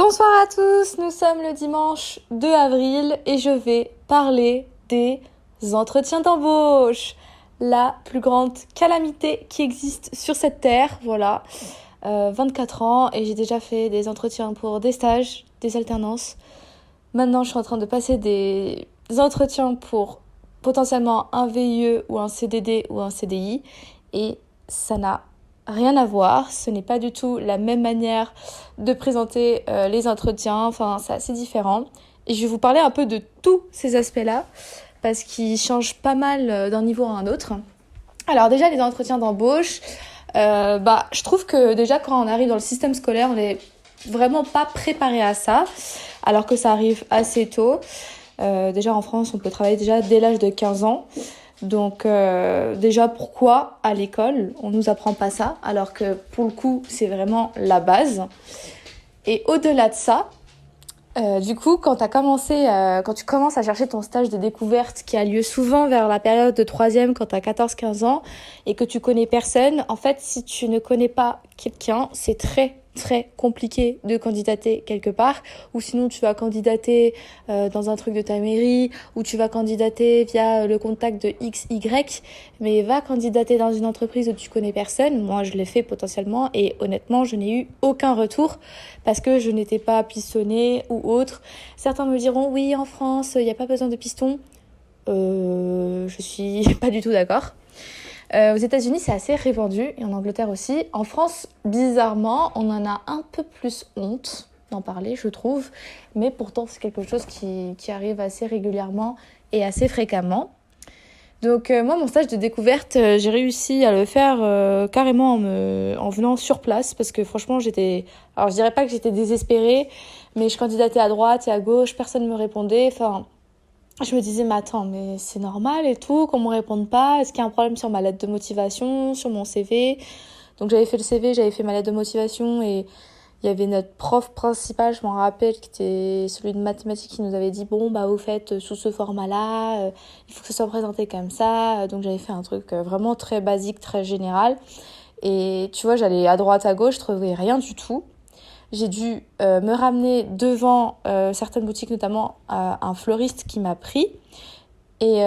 Bonsoir à tous, nous sommes le dimanche 2 avril et je vais parler des entretiens d'embauche. La plus grande calamité qui existe sur cette terre, voilà. 24 ans et j'ai déjà fait des entretiens pour des stages, des alternances. Maintenant, je suis en train de passer des entretiens pour potentiellement un VIE ou un CDD ou un CDI et ça n'a rien à voir. Ce n'est pas du tout la même manière de présenter les entretiens. Enfin, c'est assez différent. Et je vais vous parler un peu de tous ces aspects-là parce qu'ils changent pas mal d'un niveau à un autre. Alors déjà, les entretiens d'embauche, je trouve que déjà quand on arrive dans le système scolaire, on n'est vraiment pas préparé à ça, alors que ça arrive assez tôt. Déjà en France, on peut travailler déjà dès l'âge de 15 ans. Donc déjà, pourquoi à l'école, on nous apprend pas ça, alors que pour le coup, c'est vraiment la base. Et au-delà de ça, du coup, quand tu commences à chercher ton stage de découverte qui a lieu souvent vers la période de troisième quand tu as 14-15 ans et que tu connais personne, en fait, si tu ne connais pas quelqu'un, c'est très très compliqué de candidater quelque part, ou sinon tu vas candidater dans un truc de ta mairie, ou tu vas candidater via le contact de XY, mais va candidater dans une entreprise où tu connais personne. Moi je l'ai fait potentiellement et honnêtement je n'ai eu aucun retour parce que je n'étais pas pistonnée ou autre. Certains me diront oui, en France il n'y a pas besoin de piston. Je suis pas du tout d'accord. Aux États-Unis, c'est assez répandu et en Angleterre aussi. En France, bizarrement, on en a un peu plus honte d'en parler, je trouve. Mais pourtant, c'est quelque chose qui arrive assez régulièrement et assez fréquemment. Donc moi, mon stage de découverte, j'ai réussi à le faire carrément en venant sur place parce que franchement, alors je dirais pas que j'étais désespérée, mais je candidatais à droite et à gauche, personne ne me répondait. Enfin, je me disais, mais attends, mais c'est normal et tout, qu'on me réponde pas. Est-ce qu'il y a un problème sur ma lettre de motivation, sur mon CV? Donc j'avais fait le CV, j'avais fait ma lettre de motivation et il y avait notre prof principal, je m'en rappelle, qui était celui de mathématiques, qui nous avait dit, bon, au fait, sous ce format-là, il faut que ce soit présenté comme ça. Donc j'avais fait un truc vraiment très basique, très général. Et tu vois, j'allais à droite, à gauche, je trouvais rien du tout. J'ai dû me ramener devant certaines boutiques, notamment un fleuriste qui m'a pris. Et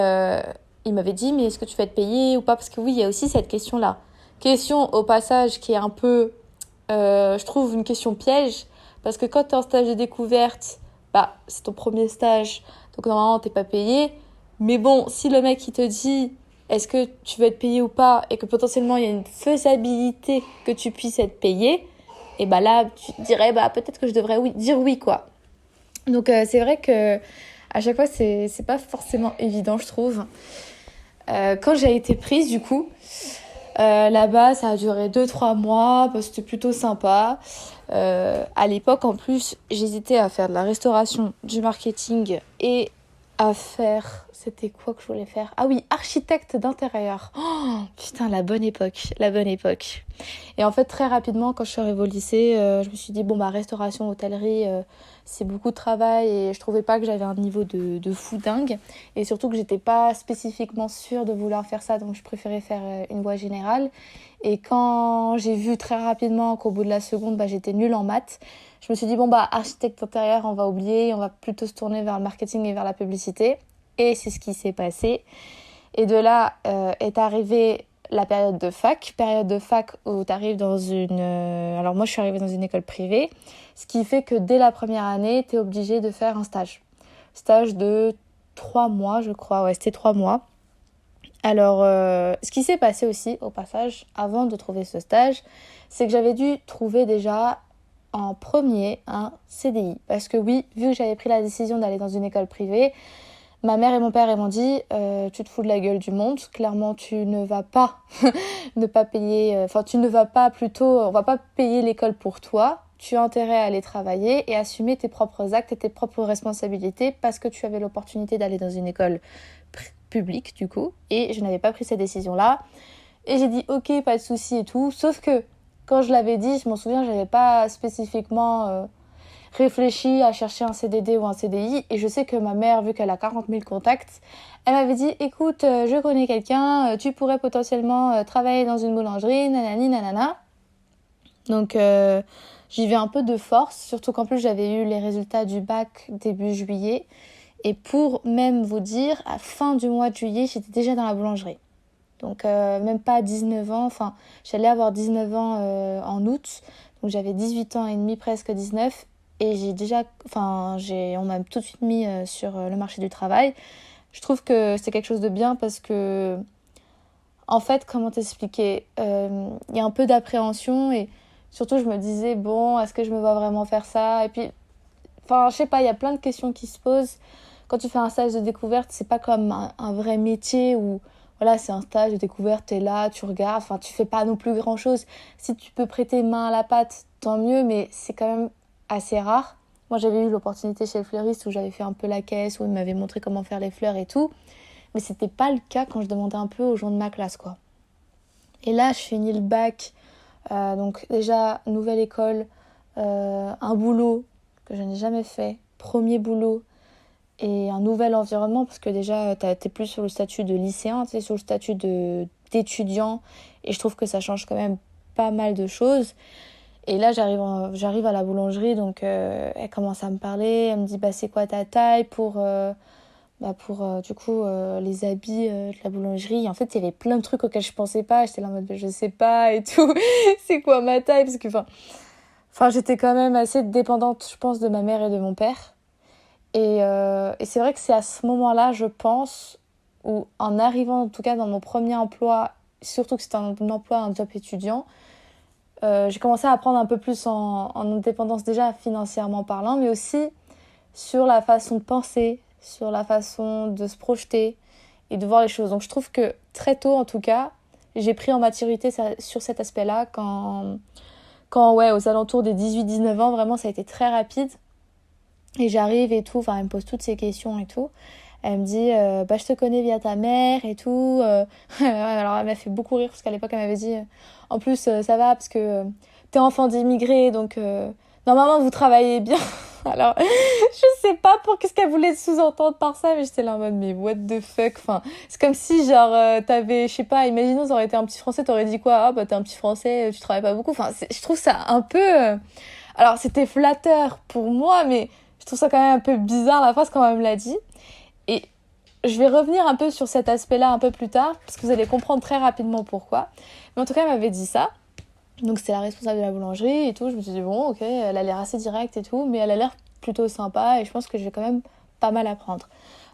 il m'avait dit, mais est-ce que tu vas être payé ou pas? Parce que oui, il y a aussi cette question-là. Question au passage qui est un peu, je trouve, une question piège. Parce que quand tu es en stage de découverte, c'est ton premier stage. Donc normalement, t'es pas payé. Mais bon, si le mec il te dit, est-ce que tu veux être payé ou pas? Et que potentiellement, il y a une faisabilité que tu puisses être payé. Et là, tu te dirais, peut-être que je devrais dire oui, quoi. Donc, c'est vrai que à chaque fois, c'est pas forcément évident, je trouve. Quand j'ai été prise, du coup, là-bas, ça a duré 2-3 mois. C'était plutôt sympa. À l'époque, en plus, j'hésitais à faire de la restauration, du marketing et à faire... C'était quoi que je voulais faire? Ah oui, architecte d'intérieur. Oh, putain, la bonne époque. Et en fait, très rapidement, quand je suis arrivée au lycée, je me suis dit, restauration, hôtellerie, c'est beaucoup de travail et je trouvais pas que j'avais un niveau de fou dingue. Et surtout que j'étais pas spécifiquement sûre de vouloir faire ça, donc je préférais faire une voie générale. Et quand j'ai vu très rapidement qu'au bout de la seconde, j'étais nulle en maths, je me suis dit, architecte d'intérieur, on va oublier, on va plutôt se tourner vers le marketing et vers la publicité. Et c'est ce qui s'est passé. Et de là est arrivée la période de fac où tu arrives dans une... Alors moi, je suis arrivée dans une école privée, ce qui fait que dès la première année, tu es obligée de faire un stage. Stage de 3 mois, je crois. Ouais, c'était 3 mois. Alors, ce qui s'est passé aussi, au passage, avant de trouver ce stage, c'est que j'avais dû trouver déjà en premier un CDI. Parce que oui, vu que j'avais pris la décision d'aller dans une école privée, ma mère et mon père m'ont dit tu te fous de la gueule du monde, clairement tu ne vas pas ne pas payer, on va pas payer l'école pour toi, tu as intérêt à aller travailler et assumer tes propres actes et tes propres responsabilités parce que tu avais l'opportunité d'aller dans une école publique du coup, et je n'avais pas pris cette décision-là et j'ai dit ok, pas de souci et tout, sauf que quand je l'avais dit, je m'en souviens, j'avais pas spécifiquement réfléchi à chercher un CDD ou un CDI, et je sais que ma mère, vu qu'elle a 40 000 contacts, elle m'avait dit écoute, je connais quelqu'un, tu pourrais potentiellement travailler dans une boulangerie, nanani nanana. Donc J'y vais un peu de force, surtout qu'en plus j'avais eu les résultats du bac début juillet. Et pour même vous dire, à fin du mois de juillet, j'étais déjà dans la boulangerie. Donc même pas 19 ans, enfin j'allais avoir 19 ans en août, donc j'avais 18 ans et demi, presque 19, et on m'a tout de suite mis sur le marché du travail. Je trouve que c'est quelque chose de bien parce que, en fait, comment t'expliquer, il y a un peu d'appréhension et surtout je me disais, bon, est-ce que je me vois vraiment faire ça? Et puis, enfin je sais pas, il y a plein de questions qui se posent. Quand tu fais un stage de découverte, c'est pas comme un vrai métier où voilà, c'est un stage de découverte, t'es là, tu regardes, enfin tu fais pas non plus grand chose. Si tu peux prêter main à la pâte, tant mieux, mais c'est quand même assez rare. Moi j'avais eu l'opportunité chez le fleuriste où j'avais fait un peu la caisse, où il m'avait montré comment faire les fleurs et tout, mais c'était pas le cas quand je demandais un peu aux gens de ma classe, quoi. Et là je finis le bac, donc déjà nouvelle école, un boulot que je n'ai jamais fait, premier boulot, et un nouvel environnement parce que déjà t'es plus sur le statut de lycéen, t'es sur le statut d'étudiant, et je trouve que ça change quand même pas mal de choses. Et là j'arrive à la boulangerie, donc elle commence à me parler, elle me dit bah c'est quoi ta taille pour du coup les habits de la boulangerie. Et en fait il y avait plein de trucs auxquels je pensais pas, j'étais là en mode je sais pas et tout. C'est quoi ma taille, parce que enfin j'étais quand même assez dépendante, je pense, de ma mère et de mon père. Et c'est vrai que c'est à ce moment-là, je pense, où en arrivant en tout cas dans mon premier emploi, surtout que c'était un emploi, un job étudiant, j'ai commencé à apprendre un peu plus en indépendance, déjà financièrement parlant, mais aussi sur la façon de penser, sur la façon de se projeter et de voir les choses. Donc je trouve que très tôt en tout cas, j'ai pris en maturité sur cet aspect-là quand ouais, aux alentours des 18-19 ans, vraiment ça a été très rapide. Et j'arrive et tout, enfin elle me pose toutes ces questions et tout. Elle me dit je te connais via ta mère et tout. Alors elle m'a fait beaucoup rire parce qu'à l'époque elle m'avait dit en plus ça va parce que t'es enfant d'immigrés, donc normalement vous travaillez bien. Alors je sais pas pour qu'est-ce qu'elle voulait sous-entendre par ça, mais j'étais là en mode mais what the fuck, enfin c'est comme si genre t'avais, je sais pas, imaginons ça aurait été un petit français, t'aurais dit quoi? Ah bah t'es un petit français, tu travailles pas beaucoup. Enfin je trouve ça un peu alors c'était flatteur pour moi, mais je trouve ça quand même un peu bizarre la phrase quand elle me l'a dit. Et je vais revenir un peu sur cet aspect-là un peu plus tard, parce que vous allez comprendre très rapidement pourquoi. Mais en tout cas, elle m'avait dit ça. Donc c'est la responsable de la boulangerie et tout. Je me suis dit bon, ok, elle a l'air assez directe et tout, mais elle a l'air plutôt sympa et je pense que je vais quand même pas mal apprendre.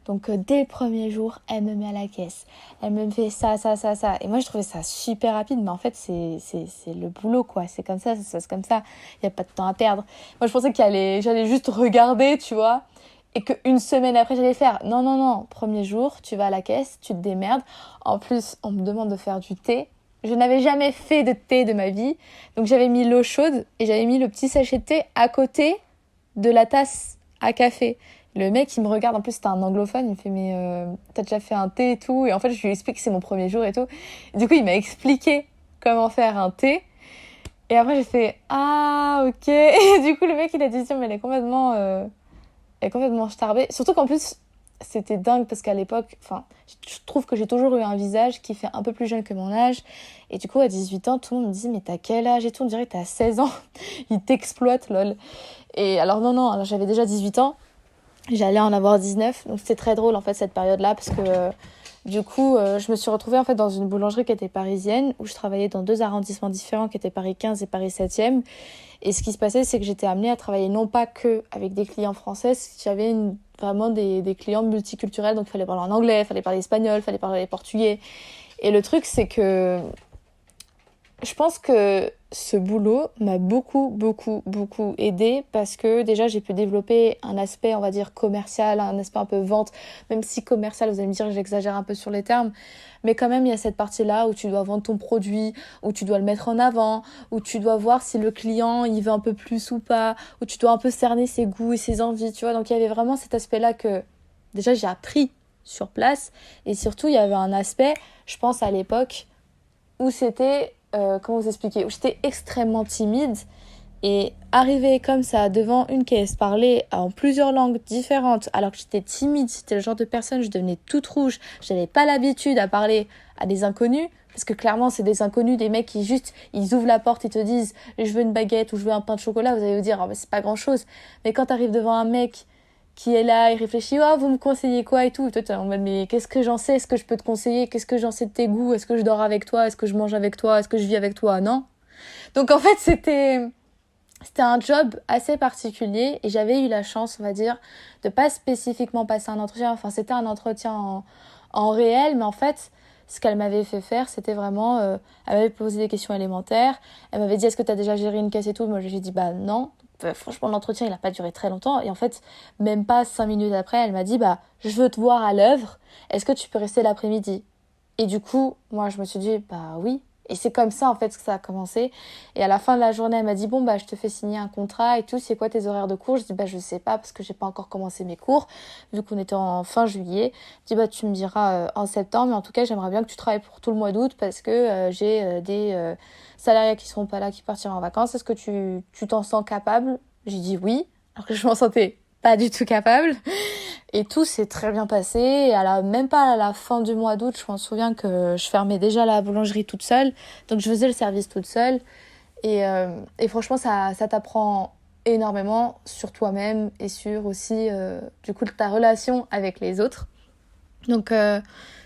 Donc dès le premier jour, elle me met à la caisse. Elle me fait ça. Et moi je trouvais ça super rapide, mais en fait c'est le boulot quoi. C'est comme ça se passe comme ça. Il n'y a pas de temps à perdre. Moi je pensais j'allais juste regarder, tu vois. Et qu'une semaine après j'allais faire. Non. Premier jour, tu vas à la caisse, tu te démerdes. En plus, on me demande de faire du thé. Je n'avais jamais fait de thé de ma vie. Donc j'avais mis l'eau chaude et j'avais mis le petit sachet de thé à côté de la tasse à café. Le mec, il me regarde, en plus c'était un anglophone, il me fait mais t'as déjà fait un thé et tout, et en fait je lui explique que c'est mon premier jour et tout. Et du coup il m'a expliqué comment faire un thé, et après j'ai fait ah ok. Et du coup le mec il a dit tiens mais elle est complètement starbée, surtout qu'en plus c'était dingue parce qu'à l'époque, enfin je trouve que j'ai toujours eu un visage qui fait un peu plus jeune que mon âge, et du coup à 18 ans tout le monde me dit mais t'as quel âge et tout, on dirait que t'as 16 ans. Il t'exploite lol. Et alors non, alors j'avais déjà 18 ans. J'allais en avoir 19, donc c'était très drôle en fait cette période-là parce que du coup je me suis retrouvée en fait dans une boulangerie qui était parisienne où je travaillais dans 2 arrondissements différents qui étaient Paris 15 et Paris 7e. Et ce qui se passait, c'est que j'étais amenée à travailler non pas que avec des clients français, j'avais vraiment des clients multiculturels, donc il fallait parler en anglais, il fallait parler espagnol, il fallait parler portugais. Et le truc c'est que je pense que ce boulot m'a beaucoup aidée parce que déjà j'ai pu développer un aspect, on va dire, commercial, un aspect un peu vente, même si commercial, vous allez me dire, j'exagère un peu sur les termes, mais quand même il y a cette partie-là où tu dois vendre ton produit, où tu dois le mettre en avant, où tu dois voir si le client il veut un peu plus ou pas, où tu dois un peu cerner ses goûts et ses envies, tu vois. Donc il y avait vraiment cet aspect-là que déjà j'ai appris sur place, et surtout il y avait un aspect, je pense à l'époque, où c'était comment vous expliquer, où j'étais extrêmement timide, et arriver comme ça devant une caisse, parler en plusieurs langues différentes alors que j'étais timide, c'était le genre de personne, je devenais toute rouge, j'avais pas l'habitude à parler à des inconnus, Parce que clairement, c'est des inconnus, des mecs qui juste, ils ouvrent la porte, ils te disent « je veux une baguette » ou « je veux un pain de chocolat », vous allez vous dire « oh, mais c'est pas grand-chose ». Mais quand t'arrives devant un mec qui est là, il réfléchit « oh, vous me conseillez quoi ?» et tout. Et toi, t'es en mode « mais qu'est-ce que j'en sais ? Est-ce que je peux te conseiller ? Qu'est-ce que j'en sais de tes goûts ? Est-ce que je dors avec toi ? Est-ce que je mange avec toi ? Est-ce que je vis avec toi ? Non. Donc en fait, c'était un job assez particulier et j'avais eu la chance, on va dire, de pas spécifiquement passer un entretien. Enfin, c'était un entretien en réel, mais en fait, ce qu'elle m'avait fait faire, c'était vraiment... elle m'avait posé des questions élémentaires. Elle m'avait dit, est-ce que tu as déjà géré une caisse et tout ? Moi, j'ai dit, bah non. Franchement, l'entretien, il n'a pas duré très longtemps. Et en fait, même pas 5 minutes après, elle m'a dit, bah, je veux te voir à l'œuvre. Est-ce que tu peux rester l'après-midi ? Et du coup, moi, je me suis dit, bah oui. Et c'est comme ça, en fait, que ça a commencé. Et à la fin de la journée, elle m'a dit, bon, bah, je te fais signer un contrat et tout. C'est quoi tes horaires de cours ? Je dis, bah, je sais pas parce que j'ai pas encore commencé mes cours, vu qu'on était en fin juillet. Je dis, bah, tu me diras en septembre. Mais en tout cas, j'aimerais bien que tu travailles pour tout le mois d'août parce que j'ai des salariés qui seront pas là, qui partiront en vacances. Est-ce que tu t'en sens capable ? J'ai dit oui, alors que je m'en sentais pas du tout capable. Et tout s'est très bien passé. Et même pas à la fin du mois d'août, je m'en souviens que je fermais déjà la boulangerie toute seule. Donc je faisais le service toute seule. Et franchement, ça t'apprend énormément sur toi-même et sur aussi du coup ta relation avec les autres. Donc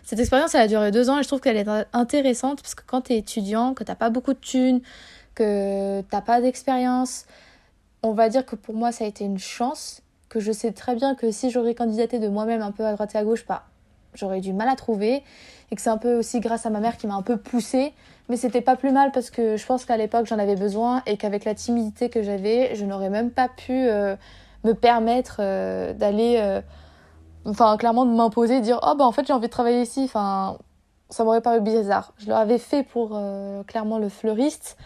cette expérience, elle a duré 2 ans et je trouve qu'elle est intéressante parce que quand t'es étudiant, que t'as pas beaucoup de thunes, que t'as pas d'expérience, on va dire que pour moi, ça a été une chance, que je sais très bien que si j'aurais candidaté de moi-même un peu à droite et à gauche, bah, j'aurais eu du mal à trouver. Et que c'est un peu aussi grâce à ma mère qui m'a un peu poussée. Mais c'était pas plus mal parce que je pense qu'à l'époque, j'en avais besoin et qu'avec la timidité que j'avais, je n'aurais même pas pu me permettre d'aller... Enfin, clairement, de m'imposer, dire « oh, bah en fait, j'ai envie de travailler ici ». Enfin, ça m'aurait paru bizarre. Je l'avais fait pour clairement le fleuriste.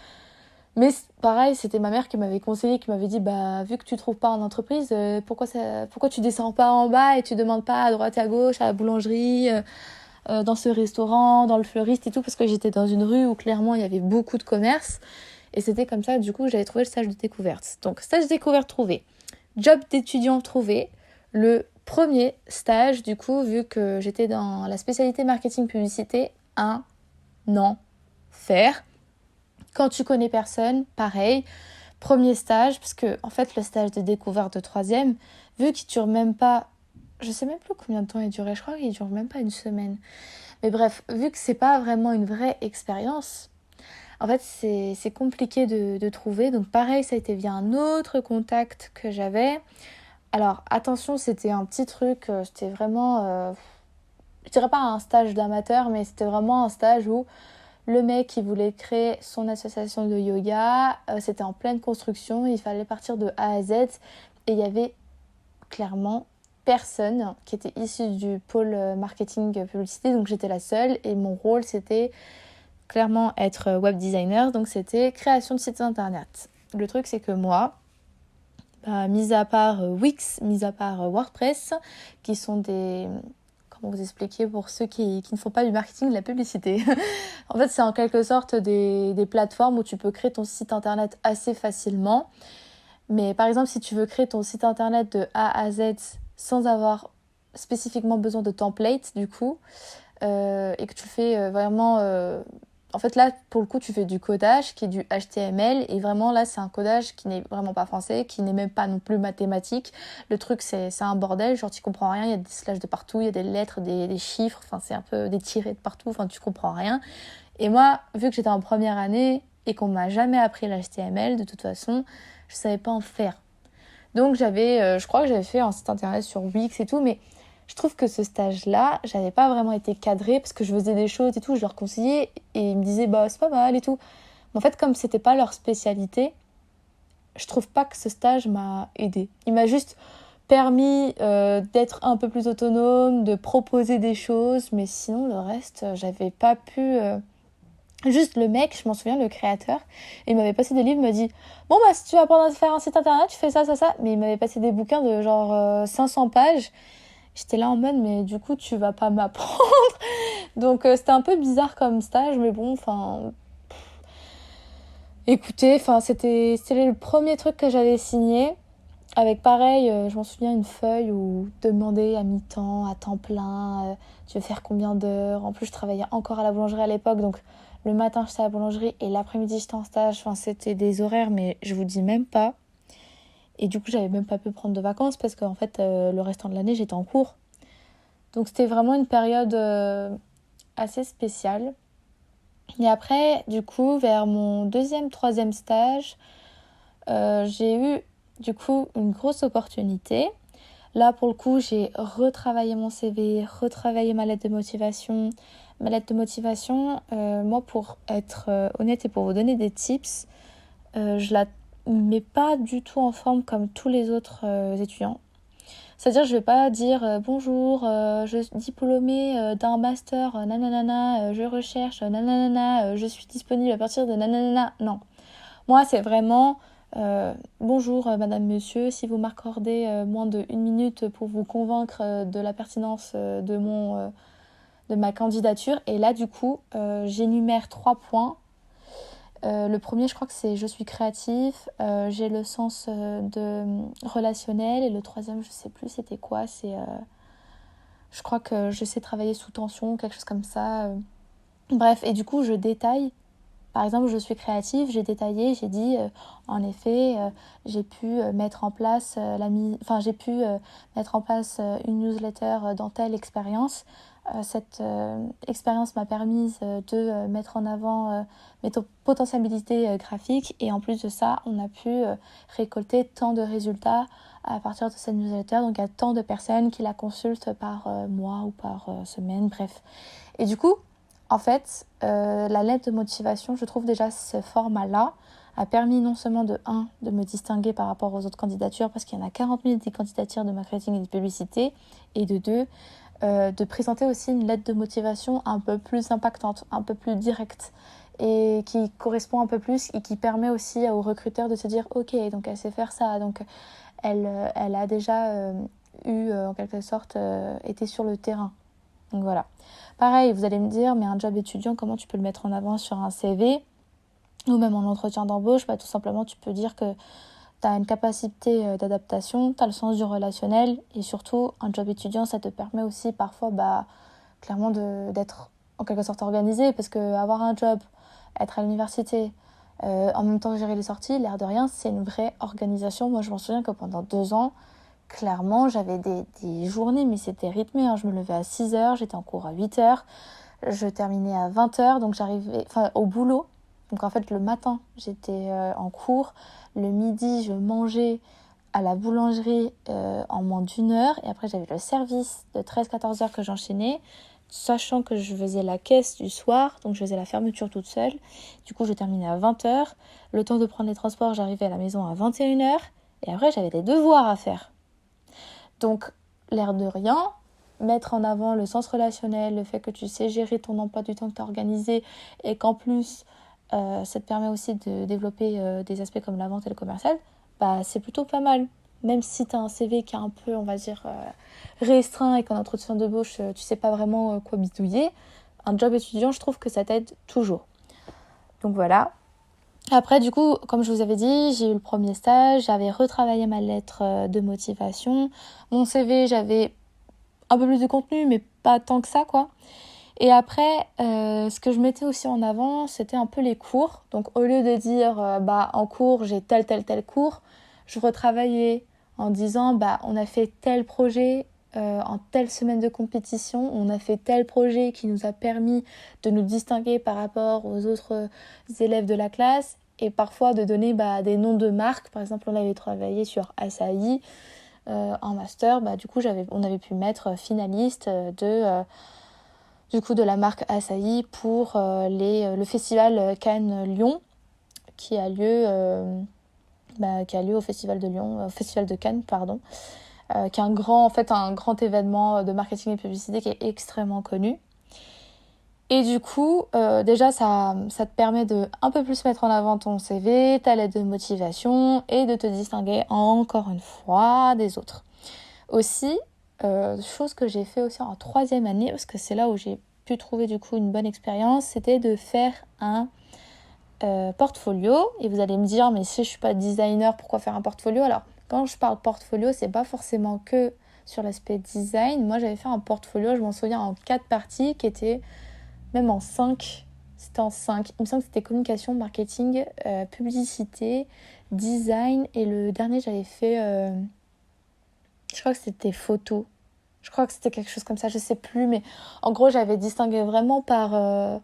Mais pareil, c'était ma mère qui m'avait conseillé, qui m'avait dit bah vu que tu trouves pas en entreprise, pourquoi tu descends pas en bas et tu demandes pas à droite et à gauche, à la boulangerie, dans ce restaurant, dans le fleuriste et tout, parce que j'étais dans une rue où clairement il y avait beaucoup de commerce. Et c'était comme ça, du coup, j'avais trouvé le stage de découverte. Donc, stage de découverte trouvé. Job d'étudiant trouvé. Le premier stage, du coup, vu que j'étais dans la spécialité marketing publicité, un enfer. Quand tu connais personne, pareil, premier stage, parce que en fait le stage de découverte de 3e, vu qu'il dure même pas, je sais même plus combien de temps il durait, je crois qu'il dure même pas une semaine. Mais bref, vu que c'est pas vraiment une vraie expérience, en fait c'est compliqué de trouver. Donc pareil, ça a été via un autre contact que j'avais. Alors attention, c'était un petit truc, c'était vraiment, je dirais pas un stage d'amateur, mais c'était vraiment un stage où le mec, il voulait créer son association de yoga. C'était en pleine construction. Il fallait partir de A à Z. Et il y avait clairement personne qui était issu du pôle marketing publicité. Donc j'étais la seule. Et mon rôle, c'était clairement être web designer. Donc c'était création de sites internet. Le truc, c'est que moi, mis à part Wix, mis à part WordPress, qui sont des... Comment vous expliquer pour ceux qui ne font pas du marketing, de la publicité. En fait, c'est en quelque sorte des plateformes où tu peux créer ton site internet assez facilement. Mais par exemple, si tu veux créer ton site internet de A à Z sans avoir spécifiquement besoin de template, du coup, et que tu le fais vraiment... En fait, là, pour le coup, tu fais du codage qui est du HTML. Et vraiment, là, c'est un codage qui n'est vraiment pas français, qui n'est même pas non plus mathématique. Le truc, c'est un bordel. Genre, tu comprends rien. Il y a des slash de partout. Il y a des lettres, des chiffres. Enfin, c'est un peu des tirets de partout. Enfin, tu comprends rien. Et moi, vu que j'étais en première année et qu'on m'a jamais appris l'HTML, de toute façon, je savais pas en faire. Donc, je crois que j'avais fait un site internet sur Wix et tout, mais... Je trouve que ce stage-là, j'avais pas vraiment été cadrée parce que je faisais des choses et tout, je leur conseillais et ils me disaient bah c'est pas mal et tout. Mais en fait, comme c'était pas leur spécialité, je trouve pas que ce stage m'a aidée. Il m'a juste permis d'être un peu plus autonome, de proposer des choses, mais sinon le reste, j'avais pas pu... Juste le mec, je m'en souviens, le créateur, il m'avait passé des livres, il m'a dit bon bah si tu vas apprendre à faire un site internet, tu fais ça, mais il m'avait passé des bouquins de genre 500 pages. J'étais là en mode, mais du coup, tu vas pas m'apprendre. Donc, c'était un peu bizarre comme stage, mais bon, enfin... Écoutez, c'était le premier truc que j'avais signé. avec pareil, je m'en souviens, une feuille où demander à mi-temps, à temps plein, tu veux faire combien d'heures. En plus, je travaillais encore à la boulangerie à l'époque, donc le matin, j'étais à la boulangerie et l'après-midi, j'étais en stage. Enfin, c'était des horaires, mais je vous dis même pas. Et du coup, j'avais même pas pu prendre de vacances parce qu'en fait, le restant de l'année, j'étais en cours. Donc, c'était vraiment une période assez spéciale. Et après, du coup, vers mon deuxième, troisième stage, j'ai eu du coup une grosse opportunité. Là, pour le coup, j'ai retravaillé mon CV, retravaillé ma lettre de motivation. Ma lettre de motivation, moi, pour être honnête et pour vous donner des tips, je la mets pas du tout en forme comme tous les autres étudiants. C'est-à-dire, je vais pas dire bonjour, je suis diplômée d'un master, nanana, je recherche, nanana, je suis disponible à partir de nanana. Non. Moi, c'est vraiment bonjour madame, monsieur, si vous m'accordez moins de 1 minute pour vous convaincre de la pertinence de ma candidature. Et là, du coup, j'énumère 3 points. Le premier, je crois que c'est je suis créatif, j'ai le sens de relationnel. Et le troisième, je sais plus c'était quoi, je crois que je sais travailler sous tension, quelque chose comme ça. Bref, et du coup, je détaille. Par exemple, je suis créative, j'ai détaillé, j'ai dit, en effet, j'ai pu mettre en place mettre en place une newsletter dans telle expérience. Cette expérience m'a permis de mettre en avant mes potentialités graphiques et en plus de ça, on a pu récolter tant de résultats à partir de cette newsletter. Donc, il y a tant de personnes qui la consultent par mois ou par semaine, bref. Et du coup, en fait, la lettre de motivation, je trouve déjà ce format-là a permis non seulement de me distinguer par rapport aux autres candidatures parce qu'il y en a 40 000 des candidatures de marketing et de publicité, et de 2, de présenter aussi une lettre de motivation un peu plus impactante, un peu plus directe et qui correspond un peu plus et qui permet aussi aux recruteurs de se dire ok, donc elle sait faire ça, donc elle a déjà en quelque sorte été sur le terrain. Donc voilà. Pareil, vous allez me dire, mais un job étudiant, comment tu peux le mettre en avant sur un CV ou même en entretien d'embauche? Tout simplement, tu peux dire que tu as une capacité d'adaptation, tu as le sens du relationnel et surtout, un job étudiant, ça te permet aussi parfois clairement d'être en quelque sorte organisé parce qu'avoir un job, être à l'université, en même temps gérer les sorties, l'air de rien, c'est une vraie organisation. Moi, je m'en souviens que pendant 2 ans, clairement, j'avais des journées, mais c'était rythmé. Je me levais à 6h, j'étais en cours à 8h, je terminais à 20h, donc j'arrivais au boulot. Donc en fait, le matin, j'étais en cours. Le midi, je mangeais à la boulangerie en moins d'1 heure. Et après, j'avais le service de 13-14 heures que j'enchaînais, sachant que je faisais la caisse du soir, donc je faisais la fermeture toute seule. Du coup, je terminais à 20h. Le temps de prendre les transports, j'arrivais à la maison à 21h. Et après, j'avais des devoirs à faire. Donc, l'air de rien, mettre en avant le sens relationnel, le fait que tu sais gérer ton emploi du temps que tu as organisé et qu'en plus, ça te permet aussi de développer des aspects comme la vente et le commercial, c'est plutôt pas mal. Même si tu as un CV qui est un peu, on va dire, restreint et qu'en entretien d'embauche, tu sais pas vraiment quoi bidouiller, un job étudiant, je trouve que ça t'aide toujours. Donc voilà. Après, du coup, comme je vous avais dit, j'ai eu le premier stage, j'avais retravaillé ma lettre de motivation. Mon CV, j'avais un peu plus de contenu, mais pas tant que ça, quoi. Et après, ce que je mettais aussi en avant, c'était un peu les cours. Donc, au lieu de dire, en cours, j'ai tel cours, je retravaillais en disant, on a fait tel projet en telle semaine de compétition, on a fait tel projet qui nous a permis de nous distinguer par rapport aux autres élèves de la classe, et parfois de donner des noms de marques. Par exemple, on avait travaillé sur Asahi en master, du coup on avait pu mettre finaliste de la marque Asahi pour le festival Cannes-Lyon qui a lieu au festival de Lyon, au festival de Cannes, pardon, qui est un grand événement de marketing et publicité qui est extrêmement connu. Et du coup, déjà, ça te permet de un peu plus mettre en avant ton CV, ta lettre de motivation et de te distinguer encore une fois des autres. Aussi, chose que j'ai fait aussi en 3e année, parce que c'est là où j'ai pu trouver du coup une bonne expérience, c'était de faire un portfolio. Et vous allez me dire, mais si je suis pas designer, pourquoi faire un portfolio? Alors, quand je parle portfolio, c'est pas forcément que sur l'aspect design. Moi, j'avais fait un portfolio, je m'en souviens, en 4 parties qui étaient même en 5. C'était en 5. Il me semble que c'était communication, marketing, publicité, design. Et le dernier, j'avais fait, je crois que c'était photo. Je crois que c'était quelque chose comme ça, je sais plus. Mais en gros, j'avais distingué vraiment par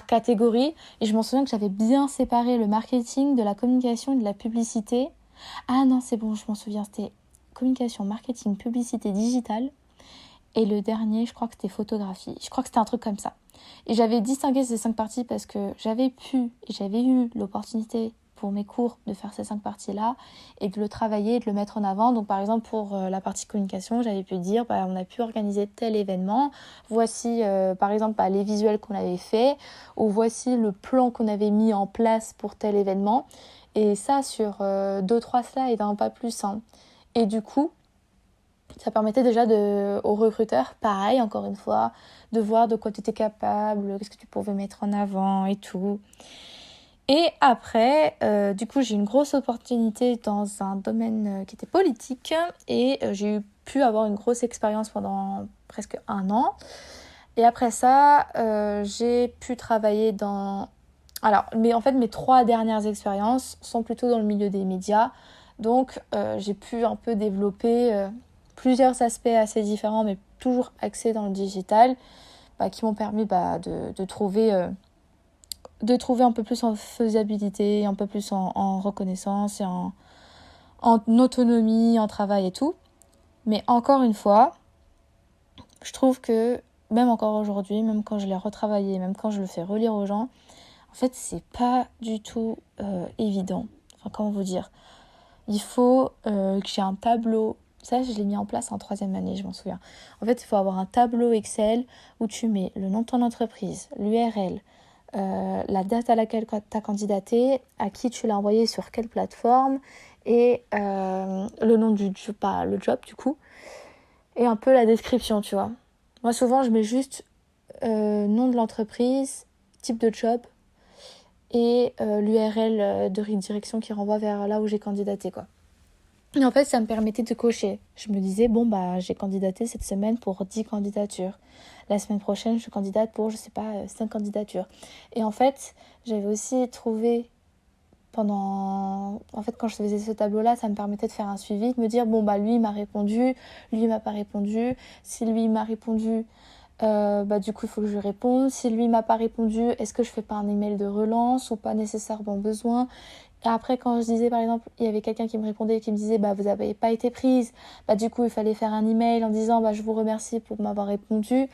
catégorie. Et je m'en souviens que j'avais bien séparé le marketing de la communication et de la publicité. Ah non, c'est bon, je m'en souviens. C'était communication, marketing, publicité, digitale. Et le dernier, je crois que c'était photographie. Je crois que c'était un truc comme ça. Et j'avais distingué ces 5 parties parce que j'avais eu l'opportunité pour mes cours de faire ces 5 parties-là et de le travailler et de le mettre en avant. Donc par exemple pour la partie communication, j'avais pu dire on a pu organiser tel événement, voici par exemple les visuels qu'on avait fait ou voici le plan qu'on avait mis en place pour tel événement. Et ça sur 2-3 slides, pas plus. Et du coup, ça permettait déjà aux recruteurs, pareil, encore une fois, de voir de quoi tu étais capable, qu'est-ce que tu pouvais mettre en avant et tout. Et après, du coup, j'ai eu une grosse opportunité dans un domaine qui était politique et j'ai pu avoir une grosse expérience pendant presque 1 an. Et après ça, j'ai pu travailler dans... Alors, mais en fait, mes 3 dernières expériences sont plutôt dans le milieu des médias. Donc, j'ai pu un peu développer plusieurs aspects assez différents, mais toujours axés dans le digital, qui m'ont permis de trouver un peu plus en faisabilité, un peu plus en reconnaissance et en autonomie, en travail et tout. Mais encore une fois, je trouve que même encore aujourd'hui, même quand je l'ai retravaillé, même quand je le fais relire aux gens, en fait, c'est pas du tout évident. Enfin, comment vous dire ? Il faut que j'ai un tableau. Ça, je l'ai mis en place en 3e année, je m'en souviens. En fait, il faut avoir un tableau Excel où tu mets le nom de ton entreprise, l'URL, la date à laquelle tu as candidaté, à qui tu l'as envoyé, sur quelle plateforme, et le nom du job, pas le job du coup, et un peu la description, tu vois. Moi, souvent, je mets juste nom de l'entreprise, type de job, et l'URL de redirection qui renvoie vers là où j'ai candidaté, quoi. Et en fait, ça me permettait de cocher. Je me disais, j'ai candidaté cette semaine pour 10 candidatures. La semaine prochaine, je candidate pour, 5 candidatures. Et en fait, j'avais aussi trouvé En fait, quand je faisais ce tableau-là, ça me permettait de faire un suivi, de me dire, lui, il m'a répondu, lui, il m'a pas répondu. Si lui, il m'a répondu, du coup, il faut que je lui réponde. Si lui, il m'a pas répondu, est-ce que je fais pas un email de relance ou pas nécessairement besoin ? Et après, quand je disais, par exemple, il y avait quelqu'un qui me répondait et qui me disait, vous n'avez pas été prise, du coup, il fallait faire un email en disant, je vous remercie pour m'avoir répondu.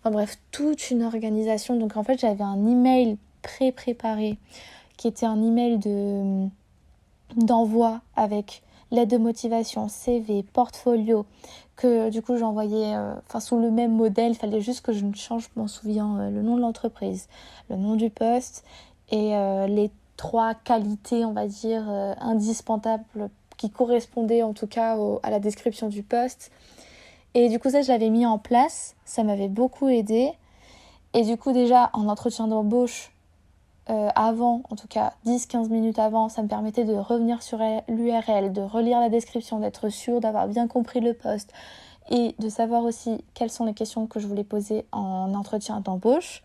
Enfin bref, toute une organisation. Donc en fait, j'avais un email pré-préparé qui était un email d'envoi avec lettre de motivation, CV, portfolio, que du coup j'envoyais sous le même modèle. Il fallait juste que je change, je m'en souviens, le nom de l'entreprise, le nom du poste et les 3 qualités, on va dire, indispensables qui correspondaient en tout cas à la description du poste. Et du coup ça, je l'avais mis en place, ça m'avait beaucoup aidé. Et du coup déjà en entretien d'embauche, avant, en tout cas 10-15 minutes avant, ça me permettait de revenir sur l'URL, de relire la description, d'être sûre d'avoir bien compris le poste et de savoir aussi quelles sont les questions que je voulais poser en entretien d'embauche.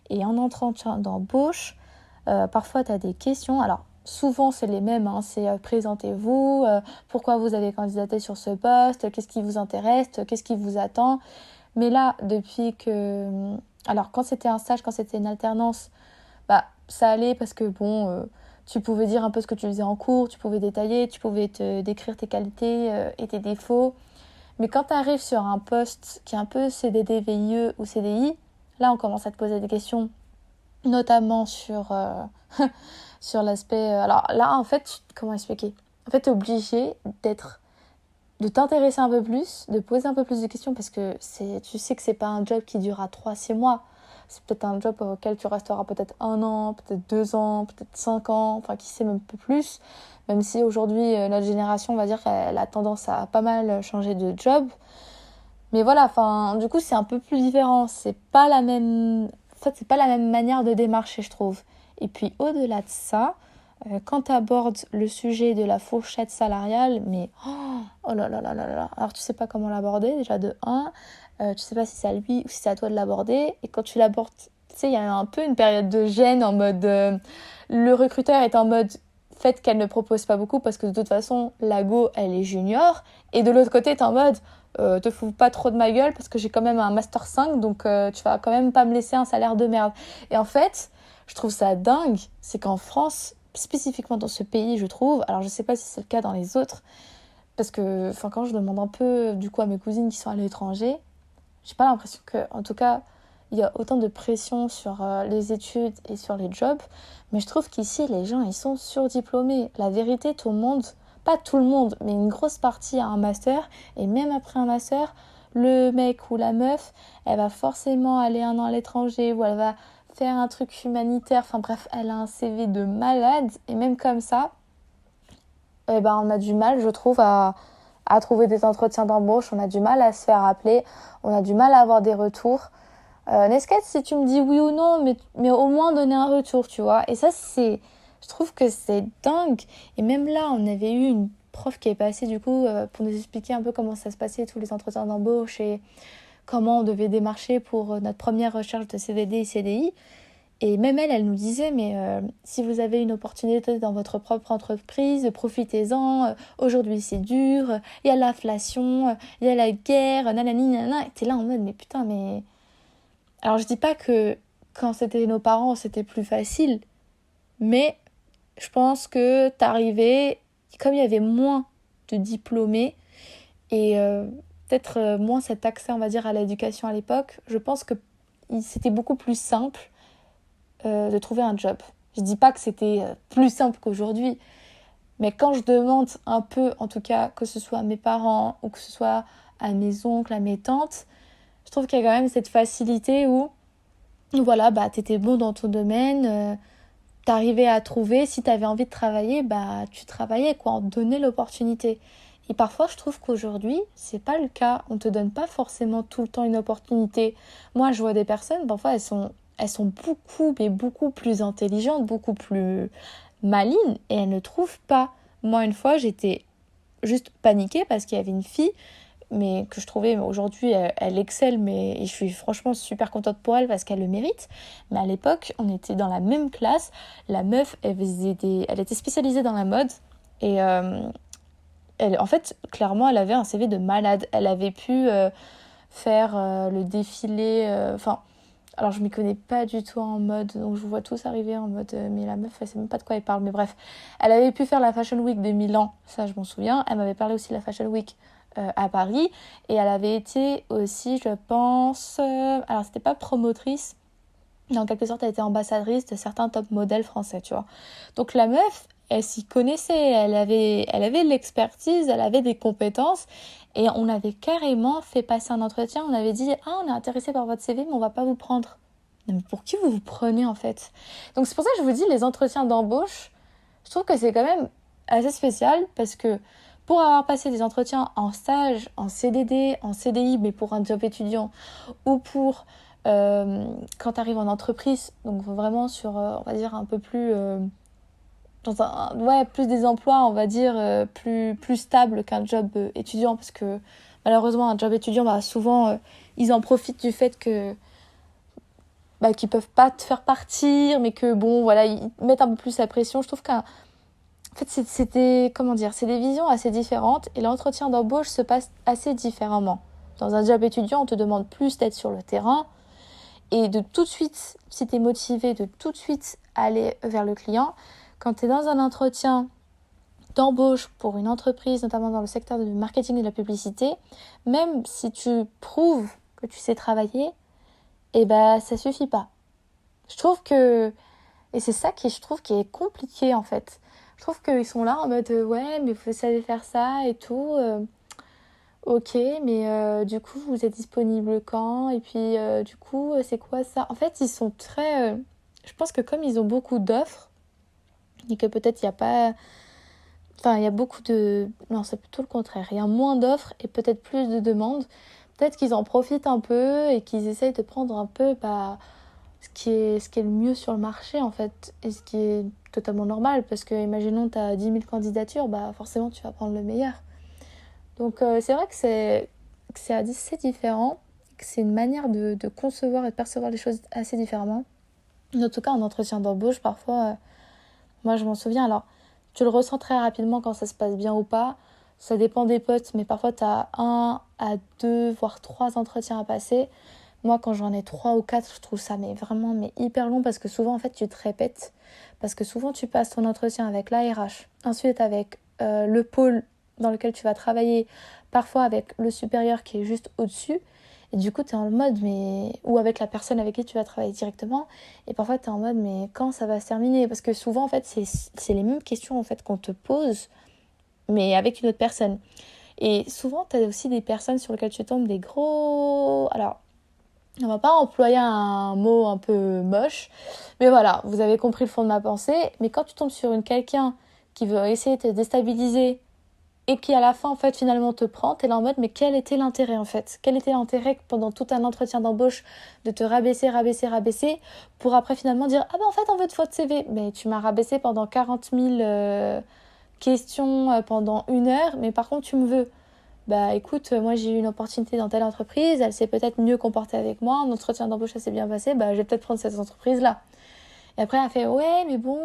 Et en entretien d'embauche, parfois tu as des questions, alors souvent c'est les mêmes, c'est présentez-vous, pourquoi vous avez candidaté sur ce poste, qu'est-ce qui vous intéresse, qu'est-ce qui vous attend. Mais là, depuis que... Alors quand c'était un stage, quand c'était une alternance, ça allait parce que tu pouvais dire un peu ce que tu faisais en cours, tu pouvais détailler, tu pouvais te décrire tes qualités et tes défauts. Mais quand tu arrives sur un poste qui est un peu CDD, VIE ou CDI, là on commence à te poser des questions, notamment sur, sur l'aspect... Alors là, en fait, comment expliquer ? En fait, tu es obligé de t'intéresser un peu plus, de poser un peu plus de questions parce que tu sais que c'est pas un job qui durera 3-6 mois. C'est peut-être un job auquel tu resteras peut-être 1 an, peut-être 2 ans, peut-être 5 ans, enfin qui sait, même un peu plus. Même si aujourd'hui, notre génération, on va dire qu'elle a tendance à pas mal changer de job. Mais voilà, du coup, c'est un peu plus différent. C'est pas la même manière de démarcher, je trouve. Et puis, au-delà de ça, quand tu abordes le sujet de la fourchette salariale, mais oh là là là là là, alors tu sais pas comment l'aborder déjà de 1, tu sais pas si c'est à lui ou si c'est à toi de l'aborder, et quand tu l'abordes, tu sais, il y a un peu une période de gêne en mode, le recruteur est en mode, fait qu'elle ne propose pas beaucoup parce que de toute façon, la go, elle est junior, et de l'autre côté, t'es en mode, te fous pas trop de ma gueule parce que j'ai quand même un Master 5, donc tu vas quand même pas me laisser un salaire de merde. Et en fait, je trouve ça dingue, c'est qu'en France, spécifiquement dans ce pays, je trouve, alors je sais pas si c'est le cas dans les autres, parce que quand je demande un peu du coup à mes cousines qui sont à l'étranger, j'ai pas l'impression que, en tout cas, il y a autant de pression sur les études et sur les jobs, mais je trouve qu'ici les gens ils sont surdiplômés. La vérité, tout le monde, pas tout le monde, mais une grosse partie a un master, et même après un master, le mec ou la meuf, elle va forcément aller 1 an à l'étranger, ou elle va faire un truc humanitaire, enfin bref, elle a un CV de malade, et même comme ça, eh ben, on a du mal, je trouve, à trouver des entretiens d'embauche, on a du mal à se faire appeler, on a du mal à avoir des retours. Nesquette, si tu me dis oui ou non, mais au moins donner un retour, tu vois. Et ça, je trouve que c'est dingue. Et même là, on avait eu une prof qui est passée, du coup, pour nous expliquer un peu comment ça se passait, tous les entretiens d'embauche et comment on devait démarcher pour notre première recherche de CDD et CDI. Et même elle nous disait, mais si vous avez une opportunité dans votre propre entreprise, profitez-en. Aujourd'hui, c'est dur. Il y a l'inflation, il y a la guerre, nanani, nanana. Et t'es là en mode, mais putain, mais... Alors, je dis pas que quand c'était nos parents, c'était plus facile. Mais je pense que t'arrivais, comme il y avait moins de diplômés et peut-être moins cet accès, on va dire, à l'éducation à l'époque, je pense que c'était beaucoup plus simple de trouver un job. Je dis pas que c'était plus simple qu'aujourd'hui, mais quand je demande un peu, en tout cas, que ce soit à mes parents ou que ce soit à mes oncles, à mes tantes, je trouve qu'il y a quand même cette facilité où, voilà, bah, t'étais bon dans ton domaine, t'arrivais à trouver, si t'avais envie de travailler, bah, tu travaillais, quoi, on te donnait l'opportunité. Et parfois, je trouve qu'aujourd'hui, c'est pas le cas. On te donne pas forcément tout le temps une opportunité. Moi, je vois des personnes, parfois, elles sont beaucoup, mais beaucoup plus intelligentes, beaucoup plus malines, et elles ne trouvent pas. Moi, une fois, j'étais juste paniquée parce qu'il y avait une fille, mais que je trouvais aujourd'hui, elle excelle, mais je suis franchement super contente pour elle parce qu'elle le mérite. Mais à l'époque, on était dans la même classe. La meuf, elle était spécialisée dans la mode, et en fait, clairement, elle avait un CV de malade. Elle avait pu faire le défilé. Alors je m'y connais pas du tout en mode, donc je vous vois tous arriver en mode, mais la meuf, elle sait même pas de quoi elle parle. Mais bref, elle avait pu faire la Fashion Week de Milan, ça je m'en souviens. Elle m'avait parlé aussi de la Fashion Week à Paris. Et elle avait été aussi, je pense, alors c'était pas promotrice, mais en quelque sorte, elle était ambassadrice de certains top modèles français, tu vois. Donc la meuf, elle s'y connaissait, elle avait de l'expertise, elle avait des compétences, et on avait carrément fait passer un entretien, on avait dit « Ah, on est intéressé par votre CV, mais on va pas vous prendre. » Non, mais pour qui vous vous prenez, en fait? Donc c'est pour ça que je vous dis, les entretiens d'embauche, je trouve que c'est quand même assez spécial, parce que pour avoir passé des entretiens en stage, en CDD, en CDI, mais pour un job étudiant, ou pour... quand tu arrives en entreprise, donc vraiment sur, on va dire, un peu plus... plus des emplois, on va dire, plus stables qu'un job étudiant, parce que malheureusement, un job étudiant, bah, souvent, ils en profitent du fait que qu'ils peuvent pas te faire partir, mais que, bon, voilà, ils mettent un peu plus la pression. Je trouve qu'en fait, c'était, comment dire, c'est des visions assez différentes, et l'entretien d'embauche se passe assez différemment. Dans un job étudiant, on te demande plus d'être sur le terrain, et de tout de suite, si tu es motivé, de tout de suite aller vers le client. Quand tu es dans un entretien d'embauche pour une entreprise, notamment dans le secteur du marketing et de la publicité, même si tu prouves que tu sais travailler, ça suffit pas. Je trouve que... Et c'est ça je trouve qui est compliqué, en fait. Je trouve qu'ils sont là en mode ouais, mais vous savez faire ça et tout. Ok, mais du coup, vous êtes disponible quand? Et puis, du coup, c'est quoi ça? En fait, ils sont très... je pense que comme ils ont beaucoup d'offres, et que peut-être il n'y a pas... Enfin, il y a beaucoup de... Non, c'est plutôt le contraire. Il y a moins d'offres et peut-être plus de demandes. Peut-être qu'ils en profitent un peu et qu'ils essayent de prendre un peu ce qui est le mieux sur le marché en fait, et ce qui est totalement normal, parce que imaginons tu as 10 000 candidatures, bah forcément tu vas prendre le meilleur. Donc c'est vrai que c'est assez différent, que c'est une manière de concevoir et de percevoir les choses assez différemment. En tout cas, en entretien d'embauche, parfois, moi je m'en souviens, alors tu le ressens très rapidement quand ça se passe bien ou pas, ça dépend des potes, mais parfois tu as 1 à 2, voire 3 entretiens à passer. Moi, quand j'en ai 3 ou 4, je trouve ça vraiment hyper long, parce que souvent, en fait, tu te répètes. Parce que souvent, tu passes ton entretien avec l'ARH, ensuite avec le pôle dans lequel tu vas travailler, parfois avec le supérieur qui est juste au-dessus. Et du coup, tu es en mode, ou avec la personne avec qui tu vas travailler directement. Et parfois, tu es en mode, mais quand ça va se terminer? Parce que souvent, en fait, c'est les mêmes questions en fait, qu'on te pose, mais avec une autre personne. Et souvent, tu as aussi des personnes sur lesquelles tu tombes des gros... Alors, on va pas employer un mot un peu moche, mais voilà, vous avez compris le fond de ma pensée. Mais quand tu tombes sur quelqu'un qui veut essayer de te déstabiliser et qui à la fin en fait finalement te prend, t'es là en mode mais quel était l'intérêt en fait? Quel était l'intérêt pendant tout un entretien d'embauche de te rabaisser pour après finalement dire ah ben en fait on veut de votre CV. Mais tu m'as rabaissé pendant 40 000 questions pendant 1 heure, mais par contre tu me veux. Bah écoute, moi j'ai eu une opportunité dans telle entreprise, elle s'est peut-être mieux comportée avec moi, un entretien d'embauche ça s'est bien passé, bah je vais peut-être prendre cette entreprise-là. Et après elle fait ouais mais bon,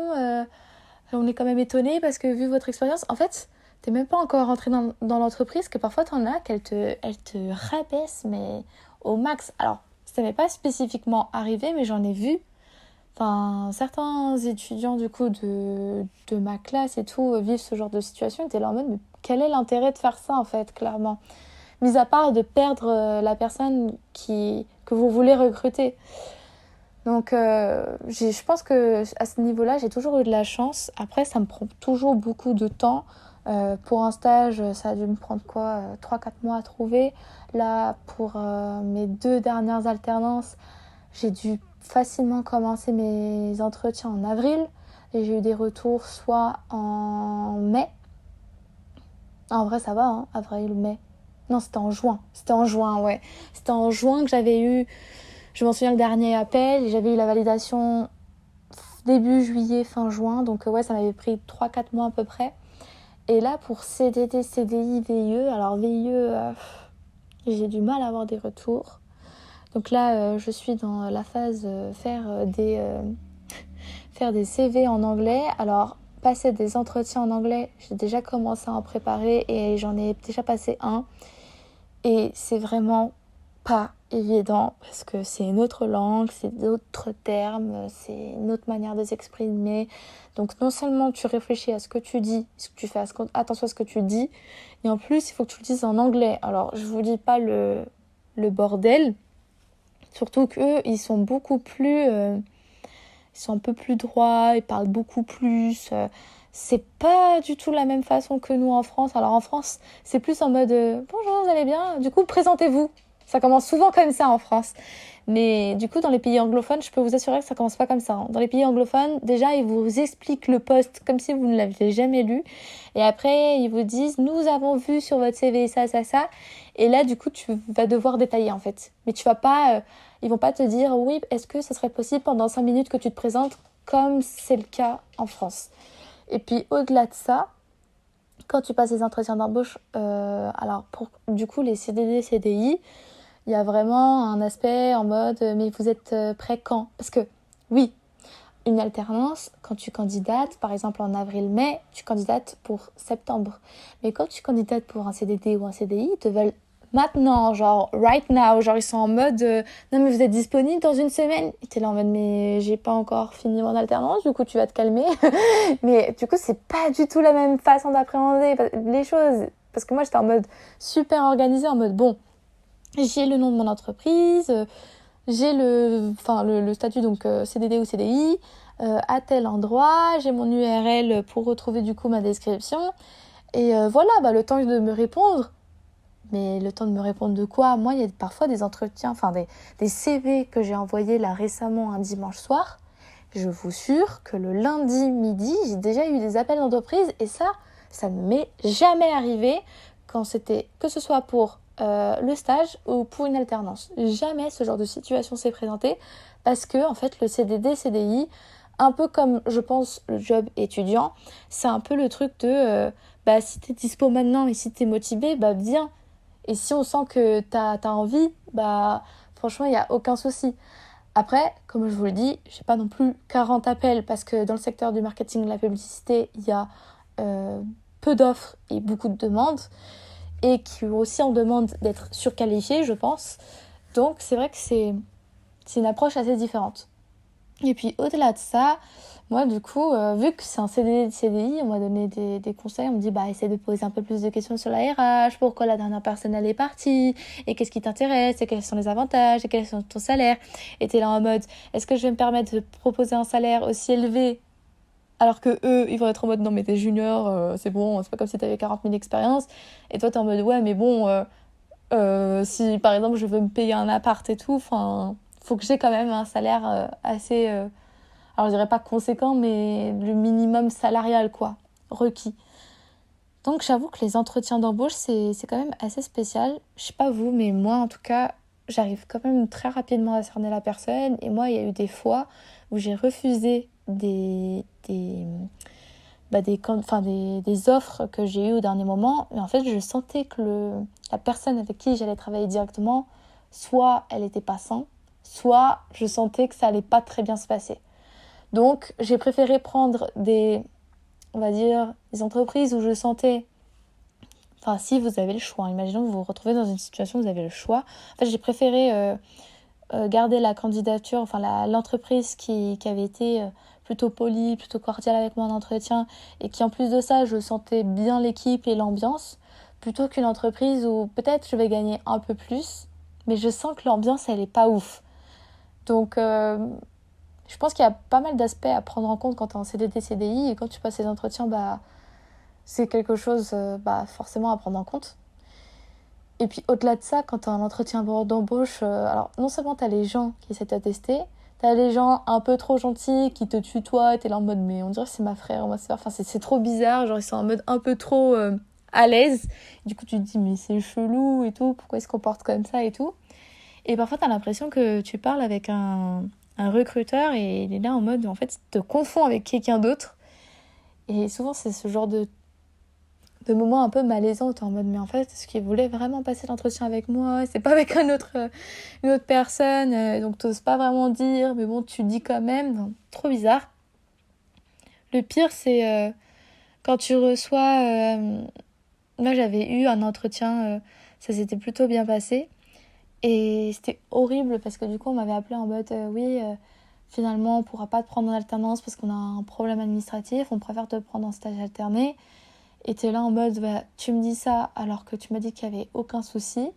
on est quand même étonné parce que vu votre expérience, en fait, t'es même pas encore rentré dans l'entreprise, que parfois t'en as elle te rabaisse mais au max. Alors ça m'est pas spécifiquement arrivé, mais j'en ai vu. Enfin, certains étudiants du coup de ma classe et tout vivent ce genre de situation, étaient là en mode mais quel est l'intérêt de faire ça en fait, clairement, mis à part de perdre la personne que vous voulez recruter. Donc je pense que à ce niveau-là j'ai toujours eu de la chance. Après ça me prend toujours beaucoup de temps. Pour un stage ça a dû me prendre 3-4 mois à trouver. Là pour mes 2 dernières alternances, j'ai dû facilement commencer mes entretiens en avril et j'ai eu des retours soit en mai. En vrai ça va, hein, avril, mai. Non, c'était en juin. Ouais. C'était en juin que j'avais eu, je m'en souviens, le dernier appel. Et j'avais eu la validation début juillet, fin juin. Donc ouais, ça m'avait pris 3-4 mois à peu près. Et là, pour CDD, CDI, VIE, alors VIE, j'ai du mal à avoir des retours. Donc là, je suis dans la phase faire des CV en anglais. Alors, passer des entretiens en anglais, j'ai déjà commencé à en préparer et j'en ai déjà passé un. Et c'est vraiment pas évident parce que c'est une autre langue, c'est d'autres termes, c'est une autre manière de s'exprimer. Donc non seulement tu réfléchis à ce que tu dis, tu fais attention à ce que tu dis, et en plus il faut que tu le dises en anglais. Alors je vous dis pas le bordel, surtout qu'eux ils sont beaucoup plus... ils sont un peu plus droits, ils parlent beaucoup plus. C'est pas du tout la même façon que nous en France. Alors en France, c'est plus en mode bonjour, vous allez bien? Du coup, présentez-vous. Ça commence souvent comme ça en France. Mais du coup, dans les pays anglophones, je peux vous assurer que ça commence pas comme ça, hein. Dans les pays anglophones, déjà, ils vous expliquent le poste comme si vous ne l'aviez jamais lu. Et après, ils vous disent, nous avons vu sur votre CV ça, ça, ça. Et là, du coup, tu vas devoir détailler en fait. Mais tu vas pas... ils vont pas te dire, oui, est-ce que ce serait possible pendant 5 minutes que tu te présentes comme c'est le cas en France. Et puis, au-delà de ça, quand tu passes les entretiens d'embauche, alors pour du coup les CDD, CDI, il y a vraiment un aspect en mode mais vous êtes prêt quand? Parce que oui, une alternance, quand tu candidates, par exemple en avril-mai, tu candidates pour septembre. Mais quand tu candidates pour un CDD ou un CDI, ils te veulent maintenant, genre right now, genre ils sont en mode non mais vous êtes disponible dans une semaine. Et t'es là en mode mais j'ai pas encore fini mon alternance, du coup tu vas te calmer. Mais du coup c'est pas du tout la même façon d'appréhender les choses. Parce que moi j'étais en mode super organisée, en mode bon, j'ai le nom de mon entreprise, j'ai le statut donc CDD ou CDI à tel endroit, j'ai mon URL pour retrouver du coup ma description. Et voilà, le temps de me répondre. Mais le temps de me répondre de quoi? Moi, il y a parfois des entretiens, des CV que j'ai envoyés là récemment un dimanche soir. Je vous jure que le lundi midi, j'ai déjà eu des appels d'entreprise et ça ne m'est jamais arrivé quand c'était, que ce soit pour le stage ou pour une alternance. Jamais ce genre de situation s'est présenté parce que en fait le CDD, CDI, un peu comme je pense le job étudiant, c'est un peu le truc de si t'es dispo maintenant et si t'es motivé, viens. Et si on sent que t'as envie, franchement il n'y a aucun souci. Après, comme je vous le dis, j'ai pas non plus 40 appels parce que dans le secteur du marketing et de la publicité, il y a peu d'offres et beaucoup de demandes et qui aussi en demande d'être surqualifiés, je pense. Donc c'est vrai que c'est une approche assez différente. Et puis au-delà de ça, moi du coup, vu que c'est un CDI, on m'a donné des conseils, on me dit essaie de poser un peu plus de questions sur la RH, pourquoi la dernière personne elle est partie, et qu'est-ce qui t'intéresse, et quels sont les avantages, et quels sont ton salaire. Et t'es là en mode, est-ce que je vais me permettre de proposer un salaire aussi élevé alors que eux, ils vont être en mode non mais t'es junior, c'est bon, c'est pas comme si t'avais 40 000 expériences. Et toi t'es en mode ouais mais bon, si par exemple je veux me payer un appart et tout, enfin faut que j'ai quand même un salaire assez, alors je dirais pas conséquent, mais le minimum salarial quoi, requis. Donc j'avoue que les entretiens d'embauche c'est quand même assez spécial. Je sais pas vous, mais moi en tout cas j'arrive quand même très rapidement à cerner la personne. Et moi il y a eu des fois où j'ai refusé des offres que j'ai eues au dernier moment, mais en fait je sentais que la personne avec qui j'allais travailler directement, soit elle était pas sain, soit je sentais que ça allait pas très bien se passer. Donc j'ai préféré prendre on va dire, des entreprises où je sentais, enfin si vous avez le choix, imaginons que vous vous retrouvez dans une situation où vous avez le choix, en fait j'ai préféré garder la candidature, enfin l'entreprise qui avait été plutôt polie, plutôt cordiale avec moi en entretien et qui en plus de ça je sentais bien l'équipe et l'ambiance, plutôt qu'une entreprise où peut-être je vais gagner un peu plus mais je sens que l'ambiance elle est pas ouf. Donc je pense qu'il y a pas mal d'aspects à prendre en compte quand tu es en CDD, CDI, et quand tu passes ces entretiens, c'est quelque chose forcément à prendre en compte. Et puis au-delà de ça, quand tu as un entretien d'embauche, alors non seulement tu as les gens qui essaient de tester, tu as les gens un peu trop gentils qui te tutoient, tu es là en mode mais on dirait que c'est ma frère ou ma soeur, enfin c'est trop bizarre, genre ils sont en mode un peu trop à l'aise. Du coup tu te dis mais c'est chelou et tout, pourquoi ils se comportent comme ça et tout. Et parfois tu as l'impression que tu parles avec un recruteur et il est là en mode en fait il te confond avec quelqu'un d'autre. Et souvent c'est ce genre de moments un peu malaisants, t'es en mode mais en fait est-ce qu'il voulait vraiment passer l'entretien avec moi, c'est pas avec une autre personne, donc t'oses pas vraiment dire mais bon tu dis quand même, donc, trop bizarre. Le pire c'est quand tu reçois moi j'avais eu un entretien, ça s'était plutôt bien passé et c'était horrible parce que du coup on m'avait appelé en mode oui finalement on pourra pas te prendre en alternance parce qu'on a un problème administratif, on préfère te prendre en stage alterné. Et t'es là en mode, tu me dis ça alors que tu m'as dit qu'il n'y avait aucun souci,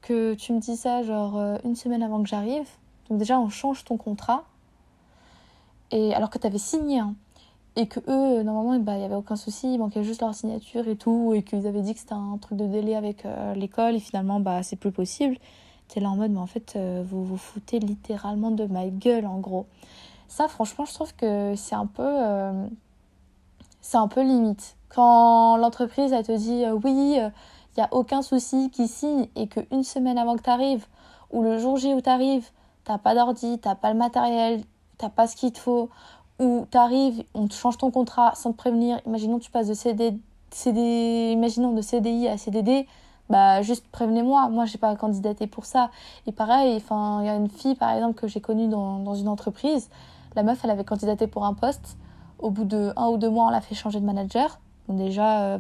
que tu me dis ça genre une semaine avant que j'arrive. Donc déjà, on change ton contrat, et alors que t'avais signé, hein, et que eux, normalement, il n'y avait aucun souci, il manquait juste leur signature et tout, et qu'ils avaient dit que c'était un truc de délai avec l'école, et finalement, c'est plus possible. T'es là en mode, mais en fait, vous vous foutez littéralement de ma gueule, en gros. Ça, franchement, je trouve que c'est un peu limite. Quand l'entreprise, elle te dit oui, il n'y a aucun souci qui signe et qu'une semaine avant que tu arrives, ou le jour J où tu arrives, t'as pas d'ordi, t'as pas le matériel, t'as pas ce qu'il te faut, ou tu arrives, on te change ton contrat sans te prévenir, imaginons tu passes imaginons de CDI à CDD, juste prévenez-moi, moi j'ai pas candidaté pour ça. Et pareil, il y a une fille par exemple que j'ai connue dans une entreprise, la meuf elle avait candidaté pour un poste, au bout de 1 ou 2 mois on l'a fait changer de manager. Donc déjà,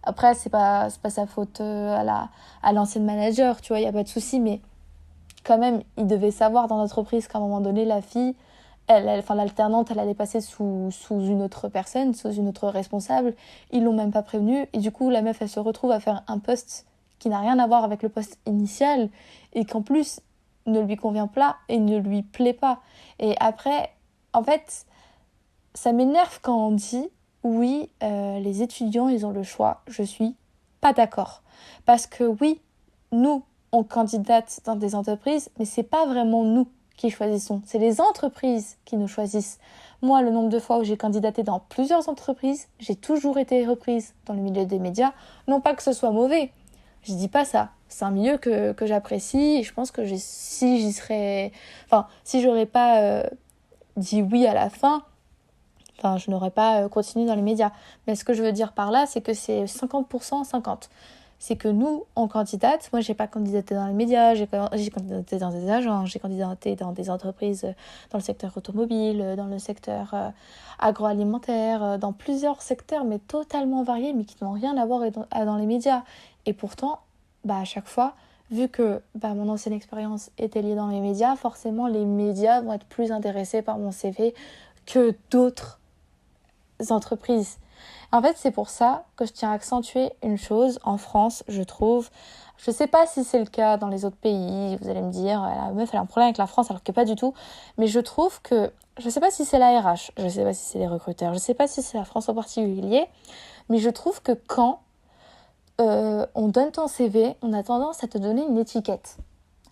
après c'est pas sa faute à l'ancienne manager, tu vois, il y a pas de souci, mais quand même, il devait savoir dans l'entreprise qu'à un moment donné, la fille, l'alternante, elle allait passer sous une autre personne, sous une autre responsable. Ils l'ont même pas prévenue. Et du coup, la meuf, elle se retrouve à faire un poste qui n'a rien à voir avec le poste initial et qu'en plus, ne lui convient pas et ne lui plaît pas. Et après, en fait, ça m'énerve quand on dit oui, les étudiants, ils ont le choix. Je suis pas d'accord. Parce que oui, nous, on candidate dans des entreprises, mais c'est pas vraiment nous qui choisissons, c'est les entreprises qui nous choisissent. Moi, le nombre de fois où j'ai candidaté dans plusieurs entreprises, j'ai toujours été reprise dans le milieu des médias. Non pas que ce soit mauvais, je dis pas ça. C'est un milieu que j'apprécie et je pense que si j'aurais pas dit oui à la fin, je n'aurais pas continué dans les médias. Mais ce que je veux dire par là, c'est que c'est 50% 50. C'est que nous, on candidate. Moi, j'ai pas candidaté dans les médias, j'ai candidaté dans des agences, j'ai candidaté dans des entreprises dans le secteur automobile, dans le secteur agroalimentaire, dans plusieurs secteurs, mais totalement variés, mais qui n'ont rien à voir dans les médias. Et pourtant, à chaque fois, vu que mon ancienne expérience était liée dans les médias, forcément, les médias vont être plus intéressés par mon CV que d'autres entreprises. En fait, c'est pour ça que je tiens à accentuer une chose en France, je trouve. Je sais pas si c'est le cas dans les autres pays, vous allez me dire, la meuf elle a un problème avec la France alors que pas du tout. Mais je trouve que, je sais pas si c'est la RH, je sais pas si c'est les recruteurs, je sais pas si c'est la France en particulier, mais je trouve que quand on donne ton CV, on a tendance à te donner une étiquette.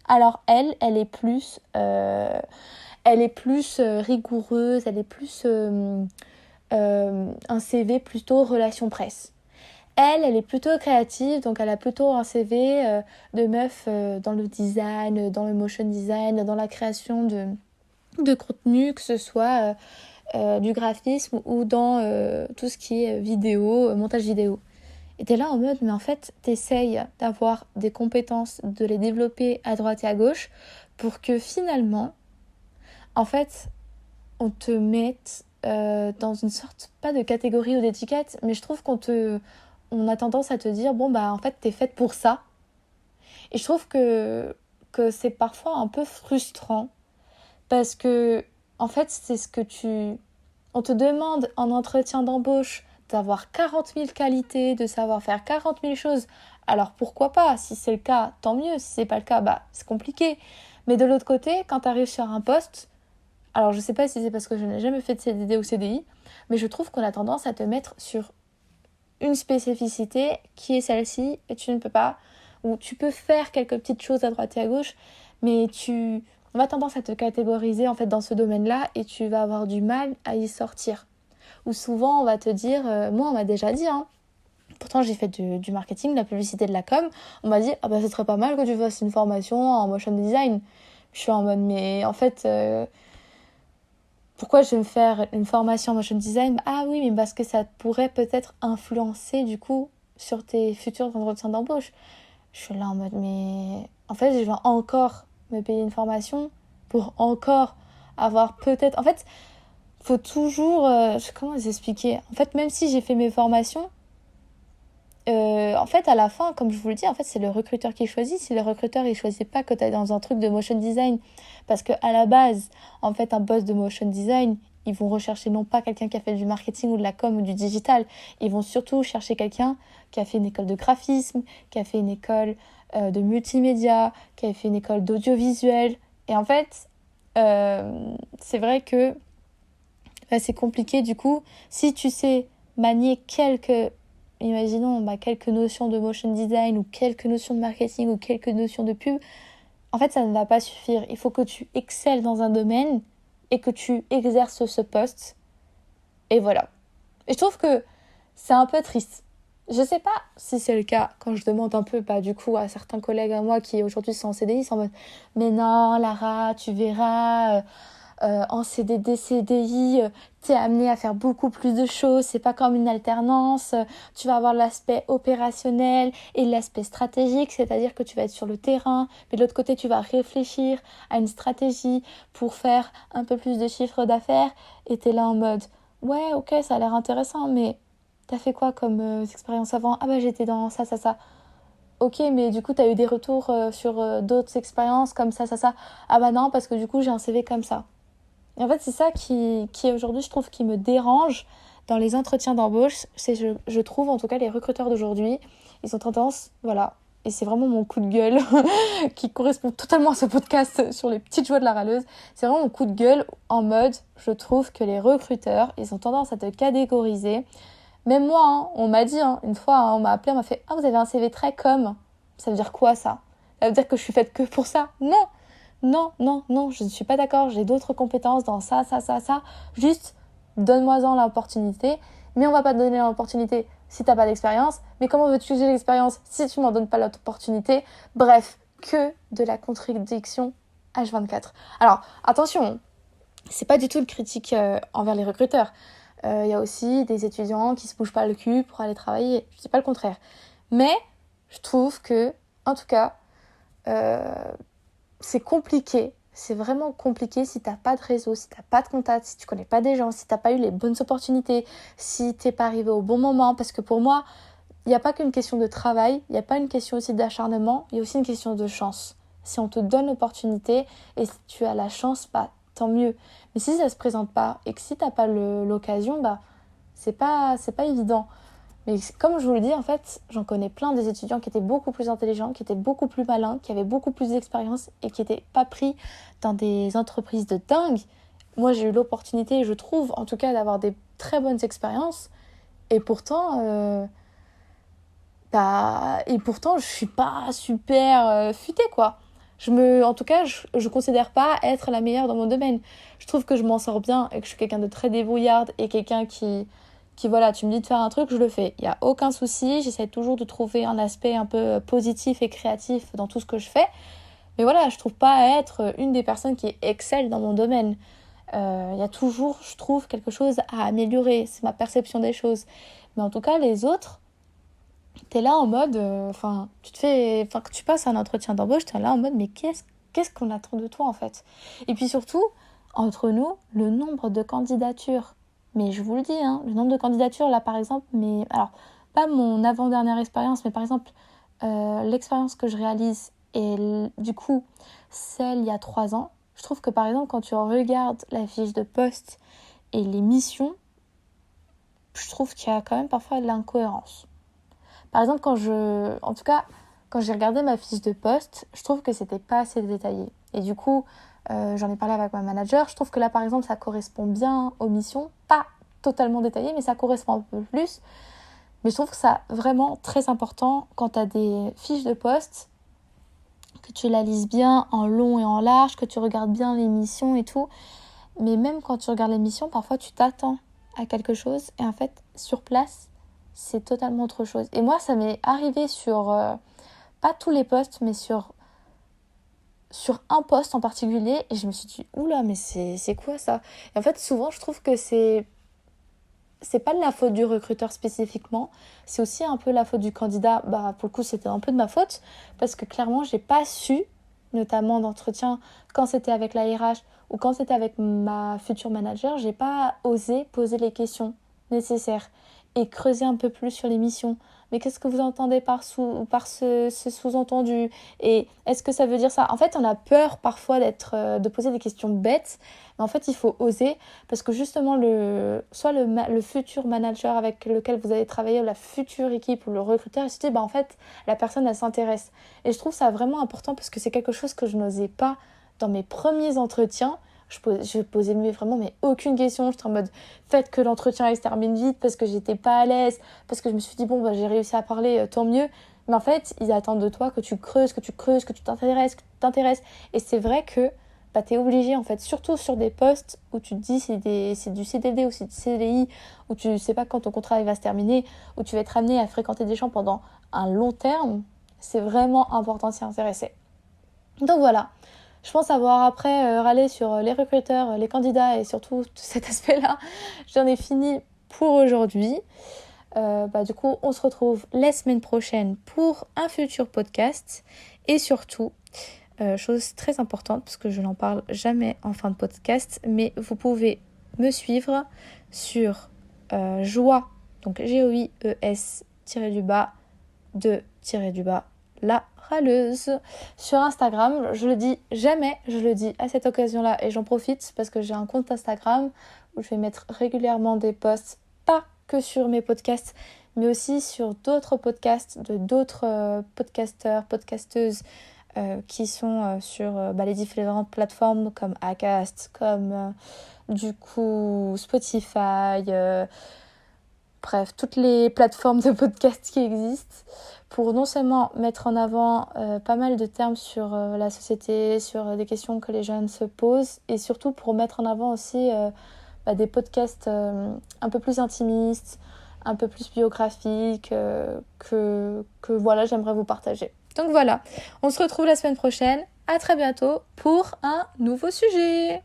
Alors elle est plus rigoureuse, elle est plus un CV plutôt relation presse. Elle est plutôt créative, donc elle a plutôt un CV de meuf dans le design, dans le motion design, dans la création de contenu, que ce soit du graphisme ou dans tout ce qui est vidéo, montage vidéo. Et t'es là en mode, mais en fait, t'essayes d'avoir des compétences, de les développer à droite et à gauche pour que finalement, en fait, on te mette dans une sorte, pas de catégorie ou d'étiquette, mais je trouve on a tendance à te dire, en fait, t'es faite pour ça. Et je trouve que c'est parfois un peu frustrant parce que, en fait, on te demande en entretien d'embauche d'avoir 40 000 qualités, de savoir faire 40 000 choses. Alors pourquoi pas? Si c'est le cas, tant mieux. Si c'est pas le cas, c'est compliqué. Mais de l'autre côté, quand tu arrives sur un poste, alors je sais pas si c'est parce que je n'ai jamais fait de CDD ou CDI, mais je trouve qu'on a tendance à te mettre sur une spécificité qui est celle-ci et tu ne peux pas, ou tu peux faire quelques petites choses à droite et à gauche, mais on a tendance à te catégoriser en fait dans ce domaine-là et tu vas avoir du mal à y sortir. Ou souvent on va te dire, moi on m'a déjà dit, pourtant j'ai fait du marketing, de la publicité, de la com, on m'a dit ce serait pas mal que tu fasses une formation en motion design. Je suis en mode mais en fait pourquoi je vais me faire une formation en motion design? Ah oui, mais parce que ça pourrait peut-être influencer du coup sur tes futurs entretiens d'embauche. Je suis là en mode mais en fait je vais encore me payer une formation pour encore avoir peut-être, en fait faut toujours comment vous expliquer, en fait même si j'ai fait mes formations, en fait à la fin comme je vous le dis, en fait c'est le recruteur qui choisit. Si le recruteur il choisit pas que tu es dans un truc de motion design, parce que à la base en fait un poste de motion design, ils vont rechercher non pas quelqu'un qui a fait du marketing ou de la com ou du digital, ils vont surtout chercher quelqu'un qui a fait une école de graphisme, qui a fait une école de multimédia, qui a fait une école d'audiovisuel. Et en fait c'est vrai que c'est compliqué du coup. Si tu sais manier quelques notions de motion design ou quelques notions de marketing ou quelques notions de pub, en fait ça ne va pas suffire. Il faut que tu excelles dans un domaine et que tu exerces ce poste. Et voilà. Et je trouve que c'est un peu triste. Je sais pas si c'est le cas quand je demande un peu du coup à certains collègues à moi qui aujourd'hui sont en CDI, ils sont en mode mais non Lara, tu verras en CDD, CDI, t'es amené à faire beaucoup plus de choses, c'est pas comme une alternance, tu vas avoir l'aspect opérationnel et l'aspect stratégique, c'est-à-dire que tu vas être sur le terrain, mais de l'autre côté tu vas réfléchir à une stratégie pour faire un peu plus de chiffre d'affaires, et t'es là en mode ouais ok ça a l'air intéressant, mais t'as fait quoi comme expérience avant? Ah j'étais dans ça. Ok, mais du coup, t'as eu des retours sur d'autres expériences comme ça. Ah non, parce que du coup, j'ai un CV comme ça. Et en fait, c'est ça qui aujourd'hui, je trouve, qui me dérange dans les entretiens d'embauche. Je trouve, en tout cas, les recruteurs d'aujourd'hui, ils ont tendance, voilà, et c'est vraiment mon coup de gueule qui correspond totalement à ce podcast sur les petites joies de la râleuse. C'est vraiment mon coup de gueule en mode, je trouve que les recruteurs, ils ont tendance à te catégoriser. Même moi, on m'a dit, une fois, on m'a appelé, on m'a fait « Ah, vous avez un CV très com ». Ça veut dire quoi, ça? Ça veut dire que je suis faite que pour ça? Non! Non, non, non, je ne suis pas d'accord, j'ai d'autres compétences dans ça, ça, ça, ça. Juste, donne-moi-en l'opportunité. Mais on va pas te donner l'opportunité si t'as pas d'expérience. Mais comment veux-tu que j'ai l'expérience si tu m'en donnes pas l'opportunité? Bref, que de la contradiction H24. Alors, attention, c'est pas du tout une critique envers les recruteurs. Il y a aussi des étudiants qui se bougent pas le cul pour aller travailler. Je dis pas le contraire. Mais je trouve que, en tout cas, c'est compliqué. C'est vraiment compliqué si t'as pas de réseau, si t'as pas de contact, si tu connais pas des gens, si t'as pas eu les bonnes opportunités, si t'es pas arrivé au bon moment. Parce que pour moi, il n'y a pas qu'une question de travail, il n'y a pas une question aussi d'acharnement, il y a aussi une question de chance. Si on te donne l'opportunité et si tu as la chance, bah tant mieux. Mais si ça se présente pas et que si t'as pas l'occasion, bah c'est pas évident. Mais comme je vous le dis, en fait, j'en connais plein des étudiants qui étaient beaucoup plus intelligents, qui étaient beaucoup plus malins, qui avaient beaucoup plus d'expérience et qui n'étaient pas pris dans des entreprises de dingue. Moi, j'ai eu l'opportunité, je trouve, en tout cas, d'avoir des très bonnes expériences. Et pourtant, je suis pas super futée, quoi. En tout cas, je considère pas être la meilleure dans mon domaine. Je trouve que je m'en sors bien et que je suis quelqu'un de très débrouillarde et quelqu'un qui voilà, tu me dis de faire un truc, je le fais. Il y a aucun souci, j'essaie toujours de trouver un aspect un peu positif et créatif dans tout ce que je fais. Mais voilà, je trouve pas être une des personnes qui excelle dans mon domaine. Il y a toujours, je trouve, quelque chose à améliorer. C'est ma perception des choses. Mais en tout cas, les autres, t'es là en mode, que tu passes un entretien d'embauche, t'es là en mode, mais qu'est-ce qu'on attend de toi en fait? Et puis surtout, entre nous, le nombre de candidatures. Mais je vous le dis, hein, le nombre de candidatures là par exemple, mais alors, pas mon avant-dernière expérience, mais par exemple, l'expérience que je réalise et du coup, celle il y a 3 ans, je trouve que par exemple, quand tu regardes la fiche de poste et les missions, je trouve qu'il y a quand même parfois de l'incohérence. Par exemple, quand j'ai regardé ma fiche de poste, je trouve que c'était pas assez détaillé. Et du coup, j'en ai parlé avec ma manager. Je trouve que là, par exemple, ça correspond bien aux missions. Pas totalement détaillé, mais ça correspond un peu plus. Mais je trouve que c'est vraiment très important quand tu as des fiches de poste, que tu la lises bien en long et en large, que tu regardes bien les missions et tout. Mais même quand tu regardes les missions, parfois tu t'attends à quelque chose et en fait, sur place, c'est totalement autre chose. Et moi, ça m'est arrivé sur, pas tous les postes, mais sur un poste en particulier. Et je me suis dit, oula, mais c'est quoi ça? Et en fait, souvent, je trouve que c'est pas de la faute du recruteur spécifiquement, c'est aussi un peu la faute du candidat. Bah, pour le coup, c'était un peu de ma faute, parce que clairement, j'ai pas su, notamment d'entretien, quand c'était avec la RH ou quand c'était avec ma future manager, j'ai pas osé poser les questions nécessaires et creuser un peu plus sur les missions. Mais qu'est-ce que vous entendez par ce sous-entendu? Et est-ce que ça veut dire ça? En fait, on a peur parfois de poser des questions bêtes, mais en fait, il faut oser parce que justement, soit le futur manager avec lequel vous allez travailler, ou la future équipe, ou le recruteur, il se dit, bah, en fait, la personne, elle s'intéresse. Et je trouve ça vraiment important parce que c'est quelque chose que je n'osais pas dans mes premiers entretiens. Je posais vraiment aucune question. J'étais en mode, faites que l'entretien se termine vite parce que j'étais pas à l'aise, parce que je me suis dit, bon, bah, j'ai réussi à parler, tant mieux. Mais en fait, ils attendent de toi que tu creuses, que tu t'intéresses. Et c'est vrai que bah, t'es obligé, en fait, surtout sur des postes où tu te dis c'est du CDD ou c'est du CDI, où tu sais pas quand ton contrat va se terminer, où tu vas être amené à fréquenter des gens pendant un long terme, c'est vraiment important de s'y intéresser. Donc voilà, je pense avoir après râlé sur les recruteurs, les candidats et surtout tout cet aspect-là. J'en ai fini pour aujourd'hui. Du coup, on se retrouve la semaine prochaine pour un futur podcast. Et surtout, chose très importante, parce que je n'en parle jamais en fin de podcast, mais vous pouvez me suivre sur Joie, donc GOIES _de_ la râleuse sur Instagram. Je le dis jamais, je le dis à cette occasion-là et j'en profite parce que j'ai un compte Instagram où je vais mettre régulièrement des posts, pas que sur mes podcasts, mais aussi sur d'autres podcasts de d'autres podcasteurs, podcasteuses qui sont sur les différentes plateformes comme Acast, comme du coup Spotify, bref, toutes les plateformes de podcast qui existent pour non seulement mettre en avant pas mal de termes sur la société, sur des questions que les jeunes se posent et surtout pour mettre en avant aussi des podcasts un peu plus intimistes, un peu plus biographiques que voilà, j'aimerais vous partager. Donc voilà, on se retrouve la semaine prochaine. À très bientôt pour un nouveau sujet.